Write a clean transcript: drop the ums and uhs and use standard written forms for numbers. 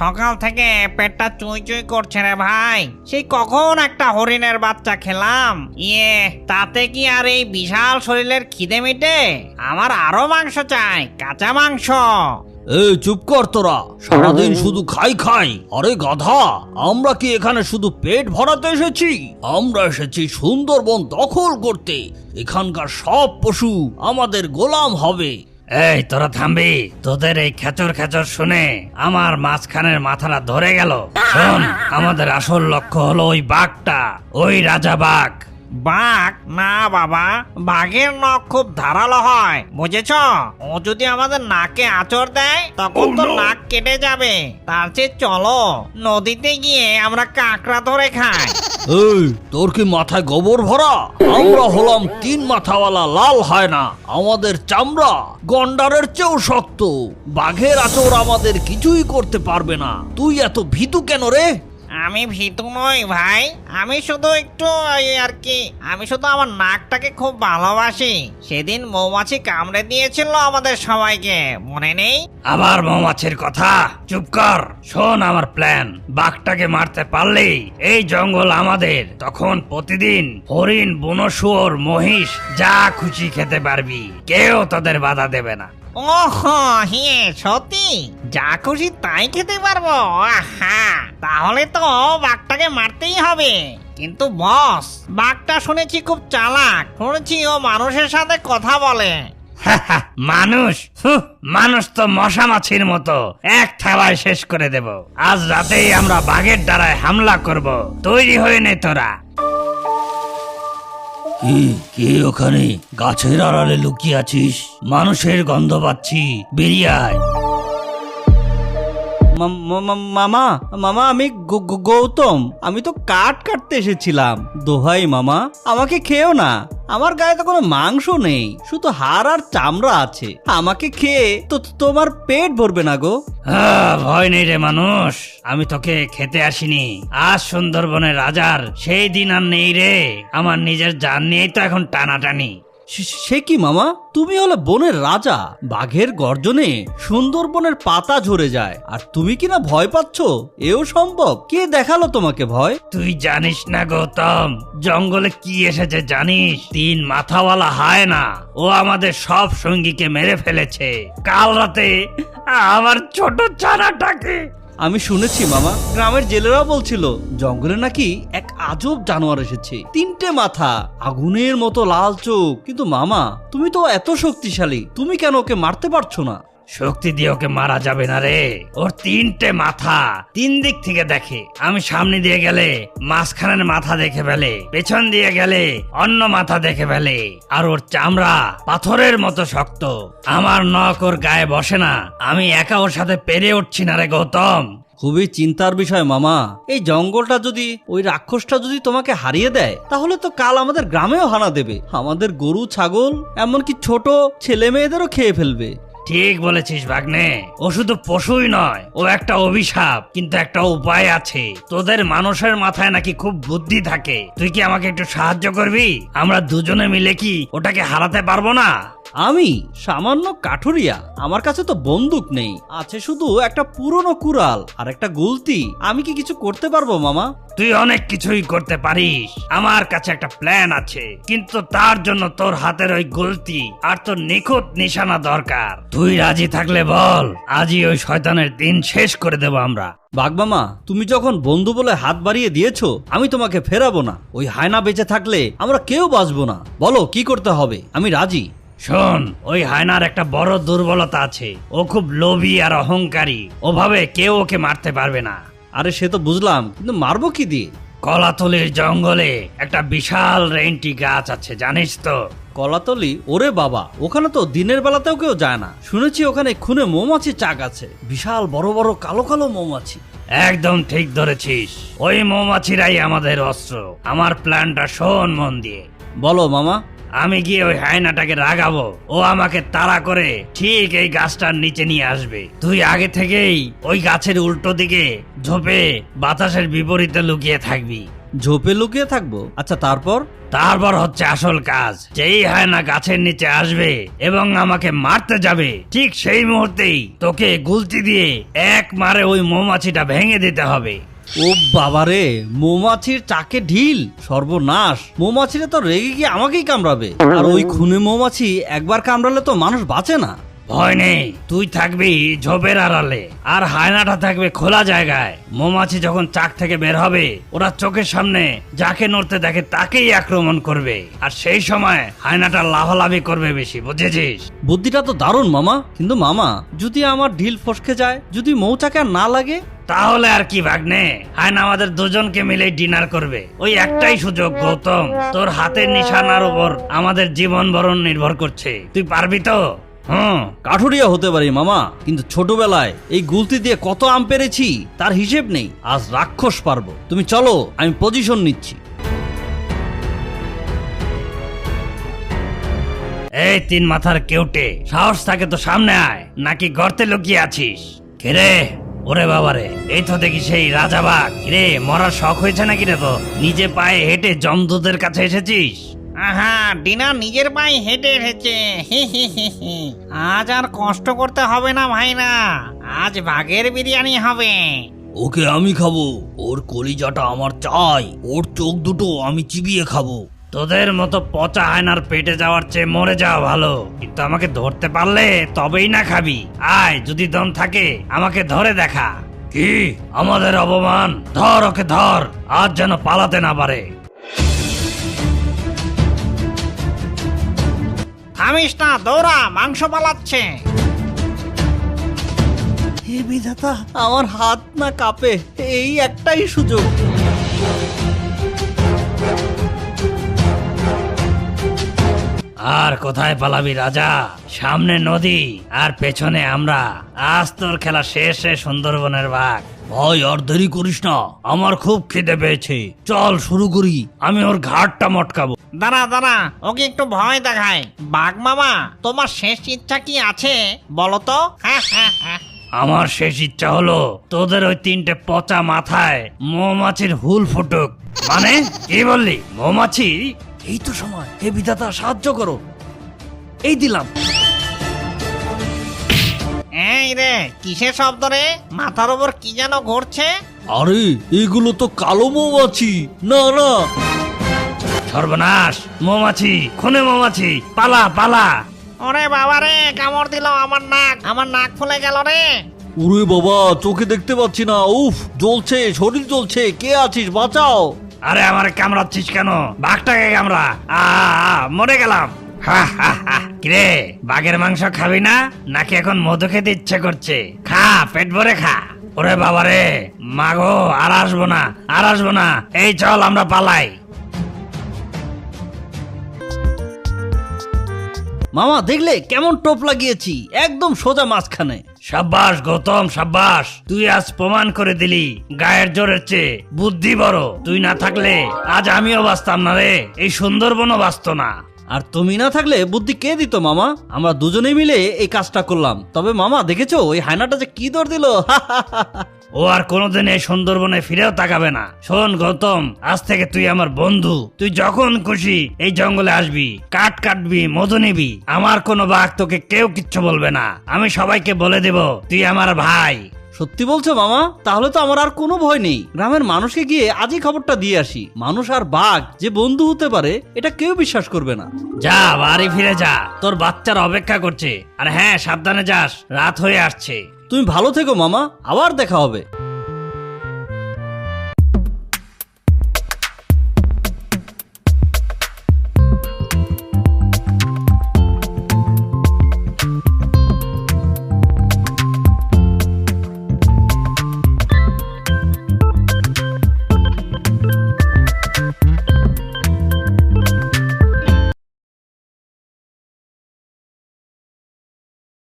সকাল থেকে পেটটা চুই চুই করছে রে ভাই। সেই কখন একটা হরিণের বাচ্চা খেলাম। তাতে কি আর এই বিশাল শরীরের খিদে মিটে? আমার আরো মাংস চাই, কাঁচা মাংস। এই চুপ কর তোরা, সারাদিন শুধু খাই খাই। আরে গাধা, আমরা কি এখানে শুধু পেট ভরাতে এসেছি? আমরা এসেছি সুন্দরবন দখল করতে। এখানকার সব পশু আমাদের গোলাম হবে। এই তোরা থামবি, তোদের এই খেচর খেচর শুনে আমার মাঝখানের মাথাটা ধরে গেল। শোন, আমাদের আসল লক্ষ্য হলো ওই বাঘটা, ওই রাজা বাঘ। বাঘ? না বাবা, বাঘের নখ খুব ধারালো হয়, বুঝেছ? ও যদি আমাদের নাকে আঁচড় দেয় তখন তো নাক কেটে যাবে। তার চেয়ে চলো নদীতে গিয়ে আমরা কাঁকড়া ধরে খাই। এই তোর কি মাথায় গোবর ভরা? আমরা হলাম 3 মাথাওয়ালা লাল হায়না। আমাদের চামড়া গন্ডারের চেয়েও শক্ত। বাঘের আচর আমাদের কিছুই করতে পারবে না। তুই এত ভীতু কেন রে? আমি ভীতু নই ভাই, আমি শুধু একটু আর কি, আমি শুধু আমার নাকটাকে খুব ভালোবাসি। সেদিন মৌমাছি কামড়ে দিয়েছিল আমাদের সবাইকে, মনে নেই? আবার মৌমাছির কথা? চুপ কর। শোন আমার প্ল্যান, বাঘটাকে মারতে পারলেই এই জঙ্গল আমাদের। তখন প্রতিদিন হরিণ, বুনো শুয়োর, মহিষ যা খুশি খেতে পারবি, কেউ তোদের বাধা দেবে না। ওহো, সত্যি? যা খুশি তাই খেতে পারবো? আহা, তাহলে তো বাঘটাকে মারতেই হবে। কিন্তু বস, বাঘটা শুনেছি খুব চালাক, শুনেছি ও মানুষের সাথে কথা বলে। মানুষ? মানুষ তো মশা মাছির মতো, এক থাবায় শেষ করে দেব। আজ রাতেই আমরা বাঘের দ্বারায় হামলা করব। তৈরি হয়ে নে তোরা। কি ওখানে গাছের আড়ালে লুকিয়ে আছিস? মানুষের গন্ধ পাচ্ছি, বেরিয়ে আয়। মামা, মামা আমি গৌতম। আমি তো কাঠ কাটতে এসেছিলাম। দোহাই মামা, আমাকে খেও না। আমার গায়ে তো কোনো মাংস নেই, শুধু হাড় আর চামড়া আছে। আমাকে খেয়ে তো তোমার পেট ভরবে না গো। ভয় নেই রে মানুষ, আমি তোকে খেতে আসিনি। আজ সুন্দরবনের রাজার সেই দিন আর নেই রে। আমার নিজের জান নিয়েই তো এখন টানাটানি। সে কি মামা, তুমি হলে বনের রাজা। বাঘের গর্জনে সুন্দরবনের পাতা ঝরে যায়, আর তুমি কিনা ভয় পাচ্ছ? এও সম্ভব? কে দেখালো তোমাকে ভয়? তুই জানিস না গৌতম, জঙ্গলে কি এসেছে জানিস? 3 মাথাওয়ালা হায়না। ও আমাদের সব সঙ্গীকে মেরে ফেলেছে কাল রাতে, আমার ছোট ছানাটাকে। আমি শুনেছি মামা, গ্রামের জেলেরা বলছিল জঙ্গলে নাকি এক আজব জানোয়ার এসেছে। 3টে মাথা, আগুনের মতো লাল চোখ। কিন্তু মামা, তুমি তো এত শক্তিশালী, তুমি কেন ওকে মারতে পারছো না? শক্তি দিয়ে ওকে মারা যাবে না রে। ওর 3টে মাথা, 3 দিক থেকে দেখে। আমি সামনে দিয়ে গেলে মাঝখানের মাথা দেখে ফেলে, পেছন দিয়ে গেলে অন্য মাথা দেখে ফেলে। আর ওর চামড়া পাথরের মতো শক্ত। আমার নখ ওর গায়ে বসে না। আমি একা ওর সাথে পেরে উঠছি না রে গৌতম। খুবই চিন্তার বিষয় মামা। এই জঙ্গলটা যদি, ওই রাক্ষসটা যদি তোমাকে হারিয়ে দেয়, তাহলে তো কাল আমাদের গ্রামেও হানা দেবে। আমাদের গরু, ছাগল, এমনকি ছোট ছেলে মেয়েদেরও খেয়ে ফেলবে। ঠিক বলেছিস ভাগ্নে, ও শুধু পশুই নয়, ও একটা অভিশাপ। কিন্তু একটা উপায় আছে। তোদের মানুষের মাথায় নাকি খুব বুদ্ধি থাকে। তুই কি আমাকে একটু সাহায্য করবি? আমরা দুজনে মিলে কি ওটাকে হারাতে পারবো না? আমি সামান্য কাঠুরিয়া, আমার কাছে তো বন্দুক নেই, আছে শুধু একটা পুরনো কুড়াল আর একটা গুলতি। আমি কি কিছু করতে পারবো মামা? তুই অনেক কিছুই করতে পারিস। আমার কাছে একটা প্ল্যান আছে, কিন্তু তার জন্য তোর হাতের ওই গলতি আর তোর নিখুঁত নিশানা দরকার। তুই রাজি থাকলে বল, আজই ওই শয়তানের দিন শেষ করে দেব আমরা। বাঘ মামা, তুমি যখন বন্ধু বলে হাত বাড়িয়ে দিয়েছো, আমি তোমাকে ফেরাবো না। ওই হায়না বেঁচে থাকলে আমরা কেউ বাঁচবো না। বলো কি করতে হবে, আমি রাজি। শোন, ওই হায়নার একটা বড় দুর্বলতা আছে। ও খুব লোভী আর অহংকারী। ওভাবে কেউ ওকে মারতে পারবে না। আরে সে তো বুঝলাম, কিন্তু মারবো কি দিয়ে? কলাতলির জঙ্গলে একটা বিশাল রেন্টি গাছ আছে, জানিস তো? কলাতলি? ওরে বাবা, ওখানে তো দিনের বেলাতেও কেউ যায় না। শুনেছি ওখানে খুনে মৌমাছি চাক আছে, বিশাল বড় বড় কালো কালো মৌমাছি। একদম ঠিক ধরেছিস, ওই মৌমাছিরাই আমাদের অস্ত্র। আমার প্ল্যানটা শোন মন দিয়ে। বলো মামা। আমি গিয়ে ওই হায়নাটাকে রাগাবো। ও আমাকে তাড়া করে ঠিক এই গাছটার নিচে নিয়ে আসবে। তুই আগে থেকেই ওই গাছের উল্টো দিকে ঝোপে বাতাসের বিপরীতে লুকিয়ে থাকবি। ঝোপে লুকিয়ে থাকবো? আচ্ছা তারপর? তারপর হচ্ছে আসল কাজ। যেই হায়না গাছের নিচে আসবে এবং আমাকে মারতে যাবে, ঠিক সেই মুহূর্তেই তোকে গুলতি দিয়ে এক মারে ওই মৌমাছিটা ভেঙে দিতে হবে। ও বাবারে, মৌমাছির চাকে ঢিল! সর্বনাশ! মৌমাছিরা তো রেগে গিয়ে আমাকেই কামড়াবে। আর ওই খুনে মৌমাছি একবার কামড়ালে তো মানুষ বাঁচে না। ভয় নেই, তুই থাকবি ঝোপের আড়ালে আর হায়নাটা থাকবে খোলা জায়গায়। মৌমাছি যখন চাক থেকে বের হবে, ওরা চোখের সামনে যাকে নড়তে দেখে তাকেই আক্রমণ করবে। আর সেই সময় হায়নাটা লাফালাফি করবে বেশি, বুঝেছিস? বুদ্ধিটা তো দারুণ মামা, কিন্তু মামা যদি আমার ঢিল ফসকে যায়, যদি মৌচাকে আর না লাগে? তাহলে আর কি ভাগ্নে, হায়না আমাদের দুজনকে মিলে ডিনার করবে। ওই একটাই সুযোগ গৌতম, তোর হাতের নিশানার উপর আমাদের জীবন বরণ নির্ভর করছে। তুই পারবি তো? কাঠুরিয়া হতে পারি মামা, কিন্তু ছোটবেলায় এই গুলতি দিয়ে কত আম পেরেছি তার হিসেব নেই। আজ রাক্ষস পারবো। তুমি চলো, আমি পজিশন নিচ্ছি। এই তিন মাথার কেউটে, সাহস থাকে তো সামনে আয়, নাকি গর্তে লুকিয়ে আছিস? কেরে? ওরে বাবারে, এই তো দেখি সেই রাজাবাগ। রে, মরার শখ হয়েছে নাকি রে তো? নিজে পায়ে হেঁটে জমদূতের কাছে এসেছিস? আহা, ডিনার নিজের পায়ে হেঁটে এসেছে। হি হি হি হি। আজ আর কষ্ট করতে হবে না ভাইরা, আজ বাঘের বিরিয়ানি হবে। ওকে আমি খাবো, ওর কলিজাটা আমার চাই, ওর চোখ দুটো আমি চিবিয়ে খাবো। তোদের মতো পচা হায়নার পেটে যাওয়ার চেয়ে মরে যাওয়া ভালো। কিন্তু আমাকে ধরতে পারলে তবেই না খাবি। আয়, যদি দম থাকে আমাকে ধরে দেখা। কি আমাদের অপমান? ধর ওকে, ধর, আজ যেন পালাতে না পারে। থামিস না, দৌড়া, মাংস পালাচ্ছে। হে বিধাতা, আমার হাত না কাঁপে, এই একটাই সুযোগ। আর কোথায় পালাবি রাজা? সামনে নদী আর পেছনে আমরা। আজ তোর খেলা শেষ রে সুন্দরবনের বাঘ। ভাই আর দেরি করিস না, আমার খুব খিদে পেয়েছে, চল শুরু করি। আমি ওর ঘাটটা মটকাবো। দাঁড়া দাঁড়া, ওকে একটু ভয় দেখায়। বাঘ মামা, তোমার শেষ ইচ্ছা কি আছে বলো তো? হ্যাঁ হ্যাঁ হ্যাঁ। আমার শেষ ইচ্ছা হলো তোদের ওই তিনটে পচা মাথায় মৌমাছির হুল ফুটুক। মানে কি বললি? মৌমাছি? এই তো সময়, হে বিধাতা সাহায্য করো। এই দিলাম। এই রে, কিসের শব্দ রে? মাথার উপর কি যেন ঘুরছে। আরে এগুলো তো কালো মৌমাছি। না না, সর্বনাশ! মৌমাছি, খুনে মৌমাছি, পালা পালা! ওরে বাবা রে, কামড় দিল আমার নাক ফুলে গেল রে। ওরে বাবা, চোখে দেখতে পাচ্ছি না। উফ, জ্বলছে, শরীর জ্বলছে। কে আছিস, বাঁচাও। আরে আমার কামড়াচ্ছিস কেন? বাঘটাকে কামড়া। মরে গেলাম। হা হা হা। কিরে, বাঘের মাংস খাবি না নাকি এখন মধু খেতে ইচ্ছে করছে? খা, পেট ভরে খা। ওরে বাবারে, মাগো, আর আসবো না, আর আসবো না। এই চল আমরা পালাই। মামা দেখলে কেমন টোপ লাগিয়েছি, একদম সোজা মাঝখানে। সাব্বাস গৌতম, সাব্বাস! তুই আজ প্রমাণ করে দিলি গায়ের জোরের চেয়ে বুদ্ধি বড়। তুই না থাকলে আজ আমিও বাঁচতাম না রে, এই সুন্দরবনও বাঁচত না। আর তুমি না থাকলে বুদ্ধি কে দিত মামা? আমরা দুজনে মিলে এই কাজটা করলাম। তবে মামা দেখেছো ওই হায়নাটা যে কি দৌড় দিল। ও আর কোনোদিন এই সুন্দরবনে ফিরেও তাকাবে না। শোন গৌতম, আজ থেকে তুই আমার বন্ধু। তুই যখন খুশি এই জঙ্গলে আসবি, কাঠ কাটবি, মধু নিবি। আমার কোনো বাঘ তোকে কেউ কিচ্ছু বলবে না। আমি সবাইকে বলে দেব তুই আমার ভাই। সত্যি বলছো মামা? তাহলে তো আমার আর কোনো ভয় নেই। গ্রামের মানুষকে গিয়ে আজই খবরটা দিয়ে আসি। মানুষ আর বাঘ যে বন্ধু হতে পারে এটা কেউ বিশ্বাস করবে না। যা, বাড়ি ফিরে যা, তোর বাচ্চারা অপেক্ষা করছে। আর হ্যাঁ, সাবধানে যাস, রাত হয়ে আসছে। তুমি ভালো থেকো মামা, আবার দেখা হবে।